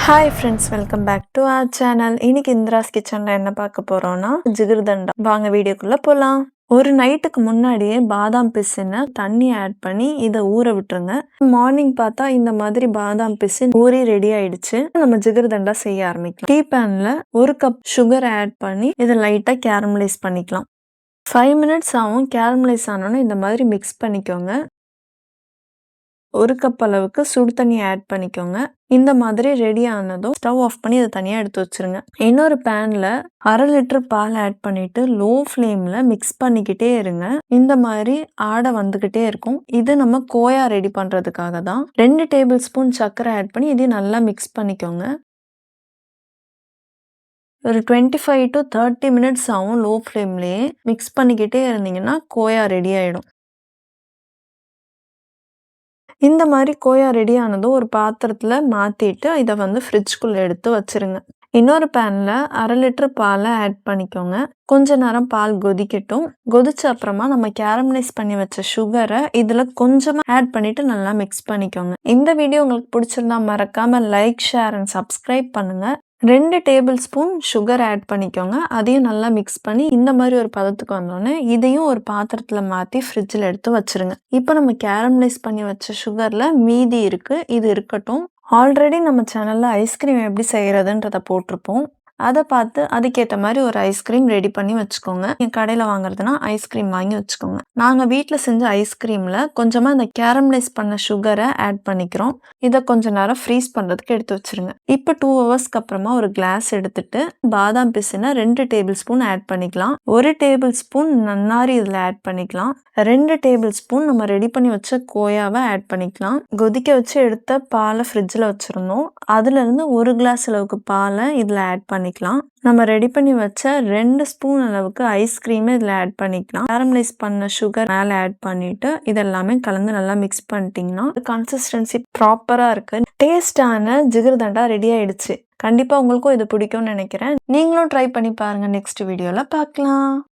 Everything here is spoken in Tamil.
Hi friends, welcome back to our channel. இன்னைக்கு இந்திராஸ் கிச்சனில் என்ன பார்க்க போகிறோன்னா ஜிகிர்தண்டா. வாங்க வீடியோக்குள்ளே போகலாம். ஒரு நைட்டுக்கு முன்னாடியே பாதாம் பிசினை தண்ணி ஆட் பண்ணி இதை ஊற விட்டுருங்க. மார்னிங் பார்த்தா இந்த மாதிரி பாதாம் பிசின் ஊறி ரெடி ஆயிடுச்சு. நம்ம ஜிகிர்தண்டா செய்ய ஆரம்பிக்கலாம். டீ பேனில் 1 கப் சுகர் ஆட் பண்ணி இதை லைட்டாக கேரமலைஸ் பண்ணிக்கலாம். 5 மினிட்ஸ் ஆகும். கேரமலைஸ் ஆனோன்னு இந்த மாதிரி மிக்ஸ் பண்ணிக்கோங்க. 1 கப் அளவுக்கு சுடு தண்ணி ஆட் பண்ணிக்கோங்க. இந்த மாதிரி ரெடி ஆனதும் ஸ்டவ் ஆஃப் பண்ணி இதை தனியாக எடுத்து வச்சிருங்க. இன்னொரு பேனில் 1/2 லிட்டர் பால் ஆட் பண்ணிட்டு லோ ஃப்ளேமில் மிக்ஸ் பண்ணிக்கிட்டே இருங்க. இந்த மாதிரி ஆடை வந்துக்கிட்டே இருக்கும். இது நம்ம கோயா ரெடி பண்ணுறதுக்காக தான். 2 டேபிள் ஸ்பூன் சர்க்கரை ஆட் பண்ணி இதையும் நல்லா மிக்ஸ் பண்ணிக்கோங்க. ஒரு 25 to 30 மினிட்ஸ் ஆகும். லோ ஃப்ளேம்லேயே மிக்ஸ் பண்ணிக்கிட்டே இருந்தீங்கன்னா கோயா ரெடி ஆகிடும். இந்த மாதிரி கோயா ரெடி ஆனதும் ஒரு பாத்திரத்தில் மாற்றிட்டு இதை ஃப்ரிட்ஜ்குள்ளே எடுத்து வச்சுருங்க. இன்னொரு பேனில் 1/2 லிட்டர் பாலை ஆட் பண்ணிக்கோங்க. கொஞ்ச நேரம் பால் கொதிக்கட்டும். கொதிச்ச அப்புறமா நம்ம கேரமலைஸ் பண்ணி வச்ச சுகரை இதில் கொஞ்சமாக ஆட் பண்ணிவிட்டு நல்லா மிக்ஸ் பண்ணிக்கோங்க. இந்த வீடியோ உங்களுக்கு பிடிச்சிருந்தா மறக்காமல் லைக், ஷேர் அண்ட் சப்ஸ்கிரைப் பண்ணுங்கள். 2 டேபிள் ஸ்பூன் சுகர் ஆட் பண்ணிக்கோங்க. அதையும் நல்லா மிக்ஸ் பண்ணி இந்த மாதிரி ஒரு பதத்துக்கு வந்தோடனே இதையும் ஒரு பாத்திரத்தில் மாற்றி ஃப்ரிட்ஜில் எடுத்து வச்சுருங்க. இப்போ நம்ம கேரமலைஸ் பண்ணி வச்ச சுகரில் மீதி இருக்குது. இது இருக்கட்டும். ஆல்ரெடி நம்ம சேனலில் ஐஸ்கிரீம் எப்படி செய்கிறதுன்றதை போட்டிருப்போம். அதை பார்த்து அதுக்கேற்ற மாதிரி ஒரு ஐஸ்கிரீம் ரெடி பண்ணி வச்சுக்கோங்க. நீங்கள் கடையில் வாங்குறதுனா ஐஸ்கிரீம் வாங்கி வச்சுக்கோங்க. நாங்கள் வீட்டில் செஞ்ச ஐஸ்கிரீமில் கொஞ்சமாக இந்த கேரமலைஸ் பண்ண சுகரை ஆட் பண்ணிக்கிறோம். இதை கொஞ்ச நேரம் ஃப்ரீஸ் பண்ணுறதுக்கு எடுத்து வச்சுருங்க. இப்போ 2 ஹவர்ஸ்க்கு அப்புறமா ஒரு கிளாஸ் எடுத்துட்டு பாதாம் பிசினை 2 டேபிள் ஸ்பூன் ஆட் பண்ணிக்கலாம். 1 டேபிள் ஸ்பூன் நன்னாரி இதில் ஆட் பண்ணிக்கலாம். 2 டேபிள் ஸ்பூன் நம்ம ரெடி பண்ணி வச்ச கோயாவை ஆட் பண்ணிக்கலாம். கொதிக்க வச்சு எடுத்த பாலை ஃப்ரிட்ஜில் வச்சுருந்தோம். அதுலேருந்து 1 கிளாஸ் அளவுக்கு பாலை இதில் ஆட் பண்ணிக்கலாம். நம்ம ரெடி பண்ணி வச்ச 2 ஸ்பூன் அளவுக்கு ஐஸ்கிரீமை இதில் ஆட் பண்ணிக்கலாம். கேரமலைஸ் பண்ண சுகர் மேலே ஆட் பண்ணிட்டு இதெல்லாமே கலந்து நல்லா மிக்ஸ் பண்ணிட்டீங்கன்னா கன்சிஸ்டன்சி ப்ராப்பராக இருக்கு. டேஸ்டான ஜிகிர்தண்டா ரெடி ஆயிடுச்சு. கண்டிப்பாக உங்களுக்கும் இது பிடிக்கும்னு நினைக்கிறேன். நீங்களும் ட்ரை பண்ணி பாருங்கள். நெக்ஸ்ட் வீடியோவில் பார்க்கலாம்.